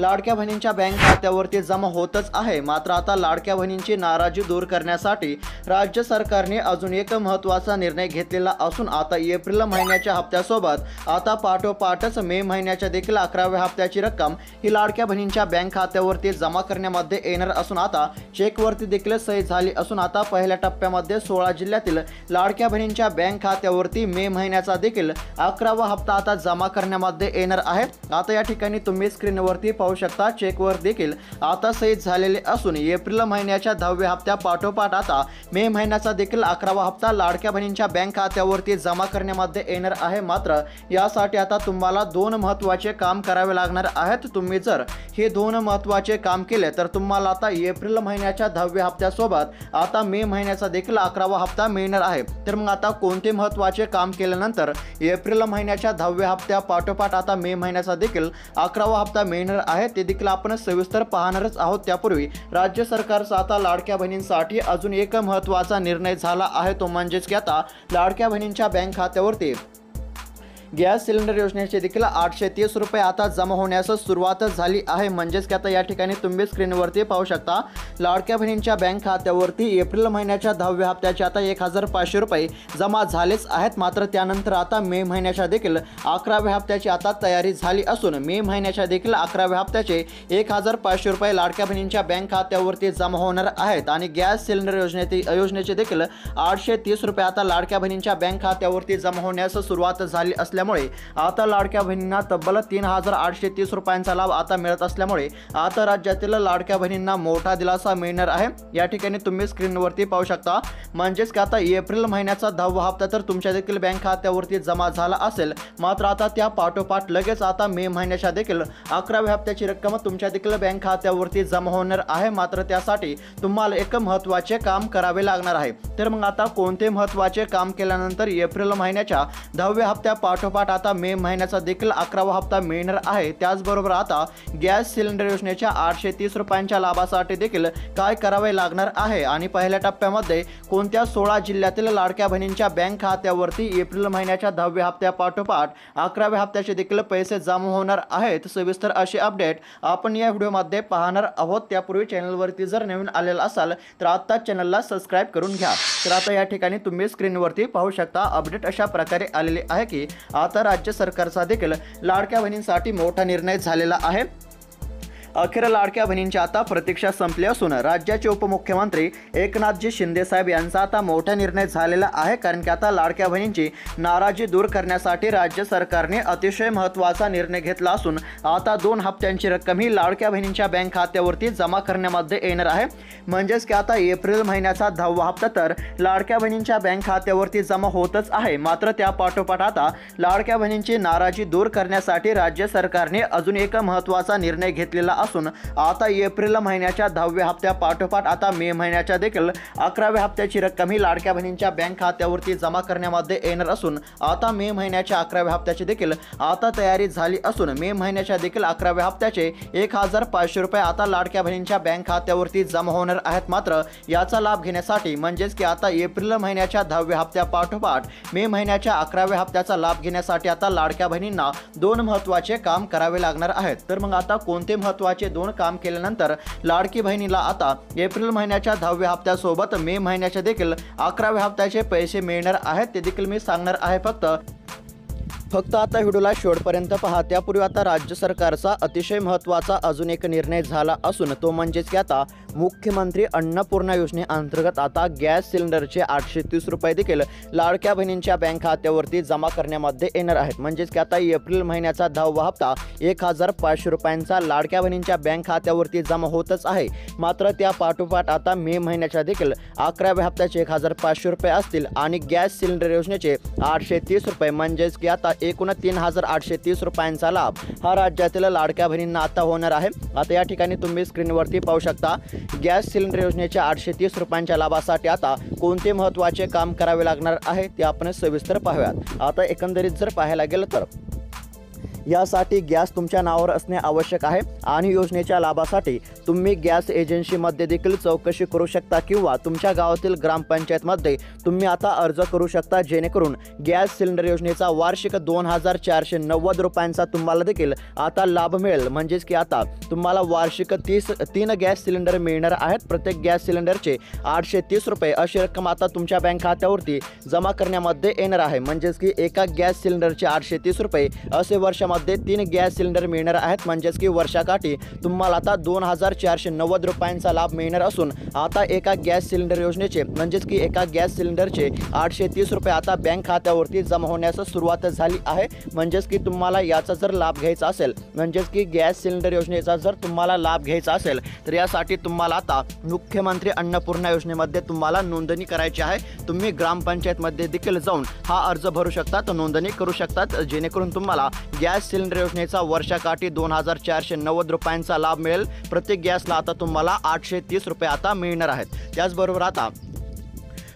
लाडक्या बहिणींच्या बँक खात्यावरती जमा होतच आहे। मात्र आता लाडक्या बहिणींची नाराजी दूर करण्यासाठी राज्य सरकारने अजून एक महत्त्वाचा निर्णय घेतलेला असून आता एप्रिल महिन्याच्या हप्त्यासोबत आता पाठोपाठच मे महिन्याच्या देखील 11व्या हप्त्याची रक्कम ही लाडक्या बहिणींच्या बँक खात्यावरती जमा करण्यामध्ये येणार असून आता चेकवरती देखील सही झाली असून आता पहिल्या टप्प्यामध्ये 16 जिल्ह्यातील लाडक्या बहिणींच्या बँक खात्यावरती मे महिन्याचा देखील 11वा हप्ता आता जमा करण्यामध्ये येणार आहे। आता या ठिकाणी तुम्ही स्क्रीनवरती पाहू शकता चेकवर देखील आता सही झालेले असून एप्रिल महिन्याच्या 10व्या हप्त्या पाठोपाठ आता मे महिन्याचा देखील 11वा हप्ता लाडक्या बहिणींच्या बँक खात्यावरती जमा करण्यामध्ये येणार आहे। मात्र यासाठी आता तुम्हाला दोन महत्त्वाचे काम करावे लागणार आहेत। तुम्ही जर हे दोन महत्त्वाचे काम केले तर तुम्हाला आता एप्रिल महिन्याच्या 10व्या हप्त्यासोबत आता मे महिन्याचा देखील 11वा हप्ता मिळणार आहे। तर मग आता कोणते महत्त्वाचे काम केल्यानंतर एप्रिल महिन्याच्या 10व्या हप्त्या पाठोपाठ आता मे महिन्याचा देखील 11वा हप्ता मिळणार आहे ते देखील आपण सविस्तर पाहणारच आहोत। त्यापूर्वी राज्य सरकारचा आता लाडक्या बहिणींसाठी अजून एक महत्त्वाचा निर्णय झाला आहे, तो म्हणजेच की आता लाडक्या बहिणींच्या बँक खात्यावरती गॅस सिलेंडर योजनेचे देखील 830 रुपये आता जमा होण्यास सुरुवात झाली आहे। म्हणजेच की आता या ठिकाणी तुम्ही स्क्रीनवरती पाहू शकता लाडक्या बहिणींच्या बँक खात्यावरती एप्रिल महिन्याच्या 10व्या हप्त्याचे आता 1500 रुपये जमा झालेच आहेत। मात्र त्यानंतर आता मे महिन्याच्या देखील 11व्या हप्त्याची आता तयारी झाली असून मे महिन्याच्या देखील 11व्या हप्त्याचे 1500 रुपये लाडक्या बहिणींच्या बँक खात्यावरती जमा होणार आहेत आणि गॅस सिलेंडर योजनेचे देखील 830 रुपये आता लाडक्या बहिणींच्या बँक खात्यावरती जमा होण्यास सुरुवात झाली असल्यामुळे आता लाडक्या बहिणींना तब्बल 3830 रुपयांचा लाभ आता मिळत असल्यामुळे आता राज्यातील लाडक्या बहिणींना मोठा दिलासा मिळणार आहे। या ठिकाणी तुम्ही स्क्रीनवरती पाहू शकता म्हणजेच की आता एप्रिल महिन्याचा 10वा हप्ता तर तुमच्या देखील बँक खात्यावरती जमा झाला असेल। मात्र आता त्या पाठोपाठ लगेच आता मे महिन्याच्या देखील 11व्या हप्त्याची रक्कम तुमच्या देखील बँक खात्यावरती जमा होणार आहे। मात्र त्यासाठी तुम्हाला एक महत्त्वाचे काम करावे लागणार आहे। तर मग आता कोणते महत्त्वाचे काम केल्यानंतर एप्रिल महिन्याच्या 10व्या हप्त्या पाठोपाठ आता मे महिन्याचा देखील 11वा हप्ता मिळणार आहे। त्याचबरोबर आता गॅस सिलेंडर योजनेच्या 830 रुपयांच्या लाभासाठी देखील काय करावे लागणार आहे आणि पहिल्या टप्प्यामध्ये कोणत्या 16 जिल्ह्यातील लाडक्या बहिणींच्या बँक खात्यावरती एप्रिल महिन्याच्या 10व्या हप्त्या पाठोपाठ 11व्या हप्त्याचे देखील पैसे जमा होणार आहेत, सविस्तर अशी अपडेट आपण या व्हिडिओमध्ये पाहणार आहोत। त्यापूर्वी चॅनलवरती जर नवीन आलेला असाल तर आत्ताच चॅनलला सबस्क्राइब करून घ्या। तर आता या ठिकाणी तुम्ही स्क्रीनवरती पाहू शकता अपडेट अशा प्रकारे आलेली आहे की आता राज्य सरकारचा देखील लाडक्या बहिणींसाठी मोठा निर्णय झालेला आहे। अखेर लाडक्या बहिणींची आता प्रतीक्षा संपली असून राज्याचे उपमुख्यमंत्री एकनाथजी शिंदे साहेब यांचा आता मोठा निर्णय झालेला आहे। कारण की आता लाडक्या बहिणींची नाराजी दूर करण्यासाठी राज्य सरकारने अतिशय महत्त्वाचा निर्णय घेतला असून आता 2 हप्त्यांची रक्कम ही लाडक्या बहिणींच्या बँक खात्यावरती जमा करण्यामध्ये येणार आहे। म्हणजेच की आता एप्रिल महिन्याचा 10वा हप्ता तर लाडक्या बहिणींच्या बँक खात्यावरती जमा होतच आहे। मात्र त्या पाठोपाठ आता लाडक्या बहिणींची नाराजी दूर करण्यासाठी राज्य सरकारने अजून एक महत्त्वाचा निर्णय घेतलेला असून आता एप्रिल महिन्याच्या 10व्या हप्त्या पाठोपाठ आता मे महिन्याच्या देखील 11व्या हप्त्याची रक्कम ही लाडक्या बहिणींच्या बँक खात्यावरती जमा करण्यामध्ये येणार असून आता मे महिन्याच्या 11व्या हप्त्याची देखील आता तयारी झाली असून मे महिन्याच्या देखील 11व्या हप्त्याचे 1500 रुपये आता लाडक्या बहिणींच्या बँक खात्यावरती जमा होणार आहेत। मात्र याचा लाभ घेण्यासाठी म्हणजेच की आता एप्रिल महिन्याच्या 10व्या हप्त्या पाठोपाठ मे महिन्याच्या 11व्या हप्त्याचा लाभ घेण्यासाठी आता लाडक्या बहिणींना 2 महत्त्वाचे काम करावे लागणार आहेत। तर मग आता कोणते महत्त्वाचे 2 काम केल्यानंतर लाडकी बहिणीला आता एप्रिल महिन्याच्या 10व्या हप्त्यासोबत मे महिन्याच्या देखील 11व्या हप्त्याचे पैसे मिळणार आहेत ते देखील मी सांगणार आहे। फक्त आता व्हिडिओला शेवटपर्यंत पहा। त्यापूर्वी आता राज्य सरकारचा अतिशय महत्त्वाचा अजून एक निर्णय झाला असून तो म्हणजेच की आता मुख्यमंत्री अन्नपूर्णा योजनेअंतर्गत आता गॅस सिलेंडरचे 830 रुपये देखील लाडक्या बहिणींच्या बँक खात्यावरती जमा करण्यामध्ये येणार आहेत। म्हणजेच की आता एप्रिल महिन्याचा 10वा हप्ता 1500 रुपयांचा लाडक्या बहिणींच्या बँक खात्यावरती जमा होतच आहे। मात्र त्या पाठोपाठ आता मे महिन्याच्या देखील 11व्या हप्त्याचे 1500 रुपये असतील आणि गॅस सिलेंडर योजनेचे 830 रुपये म्हणजेच की आता एकूण 3830 रुपयांचा लाभ हा राज्यातील लाडक्या बहिणींना आता होणार आहे। आता या ठिकाणी तुम्ही स्क्रीनवरती पाहू शकता गॅस सिलेंडर योजनेच्या 830 रुपयांच्या लाभासाठी आता कोणते महत्त्वाचे काम करावे लागणार आहे ते आपण सविस्तर पाहूयात। आता एकंदरीत जर पाहायला गेलं तर यासाठी गॅस तुमच्या नावावर असणे आवश्यक आहे आणि योजनेच्या लाभासाठी तुम्ही गॅस एजन्सीमध्ये देखील चौकशी करू शकता किंवा तुमच्या गावातील ग्रामपंचायतमध्ये तुम्ही आता अर्ज करू शकता, जेणेकरून गॅस सिलेंडर योजनेचा वार्षिक 2490 रुपयांचा तुम्हाला देखील आता लाभ मिळेल। म्हणजेच की आता तुम्हाला वार्षिक 3 गॅस सिलेंडर मिळणार आहेत। प्रत्येक गॅस सिलेंडरचे 830 रुपये अशी रक्कम आता तुमच्या बँक खात्यावरती जमा करण्यामध्ये येणार आहे। म्हणजेच की एका गॅस सिलेंडरचे 830 रुपये असे वर्षामध्ये 3 गॅस सिलेंडर मिळणार आहेत। म्हणजेच की वर्षाकाठी तुम्हाला आता 2490 रुपयांचा लाभ मिळणार असून आता एका गॅस सिलेंडर योजनेचे म्हणजेच की एका गॅस सिलेंडरचे 830 रुपये आता बँक खात्यावरती जमा होण्यास सुरुवात झाली आहे। म्हणजेच की तुम्हाला याचा जर लाभ घ्यायचा असेल, म्हणजेच की गॅस सिलेंडर योजनेचा जर तुम्हाला लाभ घ्यायचा असेल तर यासाठी तुम्हाला आता मुख्यमंत्री अन्नपूर्णा योजनेमध्ये तुम्हाला नोंदणी करायची आहे। तुम्ही ग्रामपंचायतमध्ये देखील जाऊन हा अर्ज भरू शकतात, नोंदणी करू शकतात, जेणेकरून तुम्हाला गॅस सिलेंडर योजनेचा वर्षाकाठी 2490 रुपयांचा लाभ मिळेल। प्रत्येक गॅसला आता तुम्हाला 830 रुपये आता मिळणार आहेत। त्याचबरोबर आता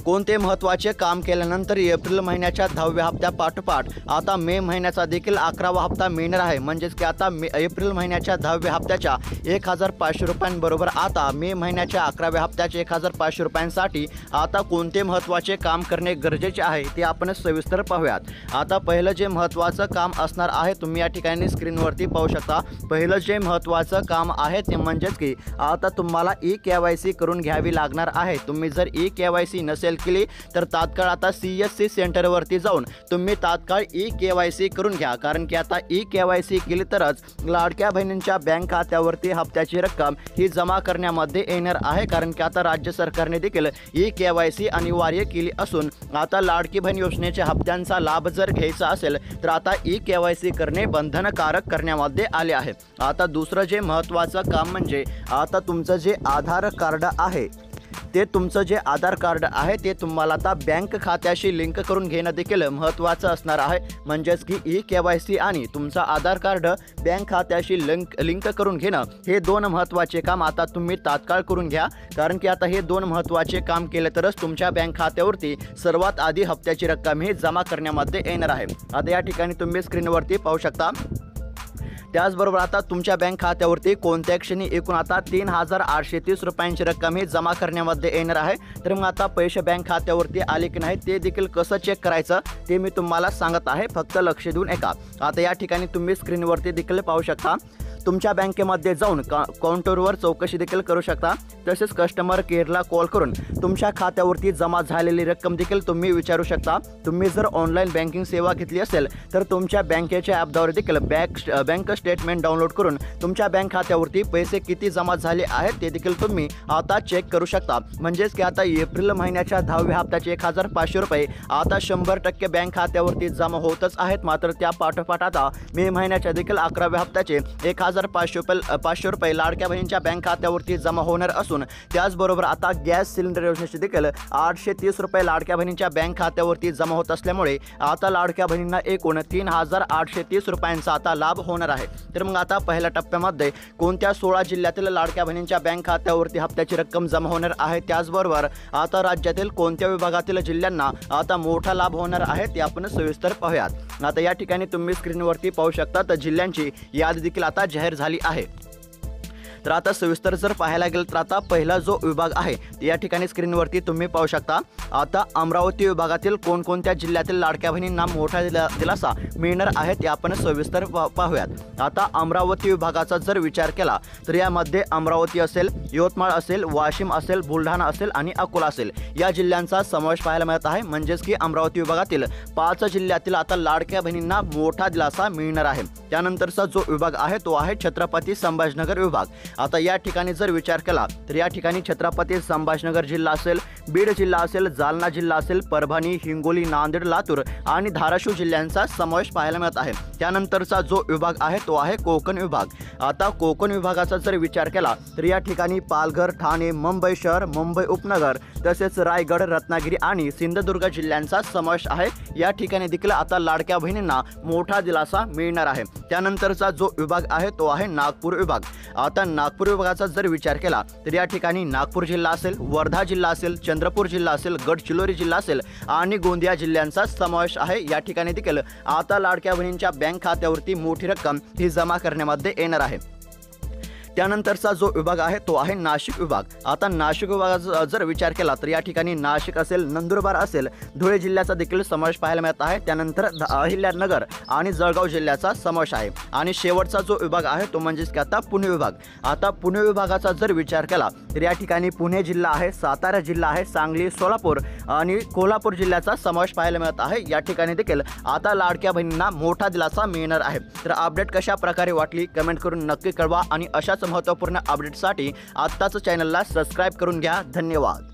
कोणते महत्त्वाचे काम केल्यानंतर एप्रिल महिन्याच्या 10व्या हप्त्यापाठोपाठ आता मे महिन्याचा देखील 11वा हप्ता मिळणार आहे। म्हणजेच की आता एप्रिल महिन्याच्या 10व्या हप्त्याच्या 1500 रुपयांबरोबर आता मे महिन्याच्या 11व्या हप्त्याच्या 1500 रुपयांसाठी आता कोणते महत्त्वाचे काम करणे गरजेचे आहे ते आपण सविस्तर पाहूयात। आता पहिलं जे महत्त्वाचं काम असणार आहे, तुम्ही या ठिकाणी स्क्रीनवरती पाहू शकता। पहिलं जे महत्त्वाचं काम आहे ते म्हणजेच की आता तुम्हाला ई-KYC करून घ्यावी लागणार आहे। तुम्ही जर ई-KYC नसेल केली तर तात्काळ आता CSC सेंटरवरती जाऊन तुम्ही तात्काळ ई-KYC करून घ्या, कारण की आता ई-KYC केली तरच लाडक्या बहिणींच्या बँक खात्यावरती हप्त्याची रक्कम ही जमा करण्यामध्ये येणार आहे। कारण की आता राज्य सरकारने देखील ई-KYC अनिवार्य केली असून आता लाडकी बहीण योजनेच्या हप्त्यांचा लाभ जर घ्यायचा असेल तर आता ई-KYC करणे बंधनकारक करण्यामध्ये आले आहे। आता दुसरं जे महत्त्वाचं काम म्हणजे आता तुमचं जे आधार कार्ड आहे ते तुम्हाला आता बँक खात्याशी लिंक करून घेणं देखील महत्त्वाचं असणार आहे। म्हणजेच की ई-KYC आणि तुमचा आधार कार्ड बँक खात्याशी लिंक करून घेणं हे 2 महत्त्वाचे काम आता तुम्ही तात्काळ करून घ्या, कारण की आता हे 2 महत्त्वाचे काम केले तरच तुमच्या बँक खात्यावरती सर्वात आधी हप्त्याची रक्कम ही जमा करण्यामध्ये येणार आहे। आता या ठिकाणी तुम्ही स्क्रीनवरती पाहू शकता। त्याचबरोबर आता तुमच्या बँक खात्यावरती कोणत्या क्षणी एकूण आता 3830 रुपयांची रक्कम ही जमा करण्यामध्ये येणार आहे। तर मग आता पैसे बँक खात्यावरती आले की नाही ते देखील कसं चेक करायचं ते मी तुम्हाला सांगत आहे, फक्त लक्ष देऊन ऐका। आता या ठिकाणी तुम्ही स्क्रीनवरती देखील पाहू शकता। तुमच्या बँकेमध्ये जाऊन काउंटरवर चौकशी देखील करू शकता, तसेच कस्टमर केअरला कॉल करून तुमच्या खात्यावरती जमा झालेली रक्कम देखील तुम्ही विचारू शकता। तुम्ही जर ऑनलाईन बँकिंग सेवा घेतली असेल तर तुमच्या बँकेच्या ॲपद्वारे देखील बँक स्टेटमेंट डाउनलोड करून तुमच्या बँक खात्यावरती पैसे किती जमा झाले आहेत ते देखील तुम्ही आता चेक करू शकता। म्हणजेच की आता एप्रिल महिन्याच्या 10व्या हप्त्याचे 1500 रुपये आता 100% बँक खात्यावरती जमा होतच आहेत। मात्र त्या पाठोपाठ आता मे महिन्याच्या देखील 11व्या हप्त्याचे 1500 रुपये लाडक्या बहिणींच्या बँक खात्यावरती जमा होणार असून त्याचबरोबर आता गॅस सिलेंडर योजनेचे देखील 830 रुपये लाडक्या बहिणींच्या बँक खात्यावरती जमा होत असल्यामुळे आता लाडक्या बहिणींना एकूण 3830 रुपयांचा आता लाभ होणार आहे। तर मग आता पहिल्या टप्प्यामध्ये कोणत्या 16 जिल्ह्यातील लाडक्या बहिणींच्या बँक खात्यावरती हप्त्याची रक्कम जमा होणार आहे, त्याचबरोबर आता राज्यातील कोणत्या विभागातील जिल्ह्यांना आता मोठा लाभ होणार आहे ते आपण सविस्तर पाहूयात। आता या ठिकाणी तुम्ही स्क्रीनवरती पाहू शकता तर जिल्ह्यांची यादी देखील आता जाहीर झाली आहे। तर आता सविस्तर जर पाहायला गेलं तर आता पहिला जो विभाग आहे या ठिकाणी स्क्रीनवरती तुम्ही पाहू शकता। आता अमरावती विभागातील कोणकोणत्या जिल्ह्यातील लाडक्या बहिणींना मोठा दिलासा मिळणार आहे ते आपण सविस्तर पाहूयात। आता अमरावती विभागाचा जर विचार केला तर यामध्ये अमरावती असेल, यवतमाळ असेल, वाशिम असेल, बुलढाणा असेल आणि अकोला असेल या जिल्ह्यांचा समावेश पाहायला मिळत आहे। म्हणजेच की अमरावती विभागातील 5 जिल्ह्यातील आता लाडक्या बहिणींना मोठा दिलासा मिळणार आहे। त्यानंतरचा जो विभाग आहे तो आहे छत्रपती संभाजीनगर विभाग। आता या ठिकाणी जर विचार केला तर या ठिकाणी छत्रपती संभाजीनगर जिल्हा असेल, बीड जिल्हा असेल, जालना जिल्हा असेल, परभणी, हिंगोली, नांदेड, लातूर आणि धाराशिव जिल्ह्यांचा समावेश पाहायला मिळत आहे। त्यानंतरचा जो विभाग आहे तो आहे कोकण विभाग। आता कोकण विभागाचा जर विचार केला तर या ठिकाणी पालघर, ठाणे, मुंबई शहर, मुंबई उपनगर तसेच रायगड, रत्नागिरी आणि सिंधुदुर्ग जिल्ह्यांचा समावेश आहे। या ठिकाणी देखील आता लाडक्या बहिणींना मोठा दिलासा मिळणार आहे। त्यानंतरचा जो विभाग आहे तो आहे नागपूर विभाग। आता नागपूर विभागाचा जर विचार केला तर या ठिकाणी नागपूर जिल्हा असेल, वर्धा जिल्हा असेल, चंद्रपूर जिल्हा असेल, गडचिरोली जिल्हा असेल आणि गोंदिया जिल्ह्यांचा समावेश आहे। या ठिकाणी देखील आता लाडक्या बहिणींच्या बँक खात्यावरती मोठी रक्कम ही जमा करण्यामध्ये येणार आहे। त्यानंतरचा जो विभाग आहे तो आहे नाशिक विभाग। आता नाशिक विभागाचा जर विचार केला तर या ठिकाणी नाशिक असेल, नंदुरबार असेल, धुळे जिल्ह्याचा देखील समावेश पाहायला मिळत आहे। त्यानंतर अहिल्यानगर आणि जळगाव जिल्ह्याचा समावेश आहे आणि शेवटचा जो विभाग आहे तो म्हणजेच की आता पुणे विभाग। आता पुणे विभागाचा जर विचार केला तर या ठिकाणी पुणे जिल्हा आहे, सातारा जिल्हा आहे, सांगली, सोलापूर आणि कोल्हापूर जिल्ह्याचा समावेश पाहायला मिळत आहे। या ठिकाणी देखील आता लाडक्या बहिणींना मोठा दिलासा मिळणार आहे। तर अपडेट कशा प्रकारे वाटली कमेंट करून नक्की कळवा आणि अशाच महत्त्वपूर्ण अपडेटसाठी आत्ताच चॅनलला सबस्क्राइब करून घ्या। धन्यवाद।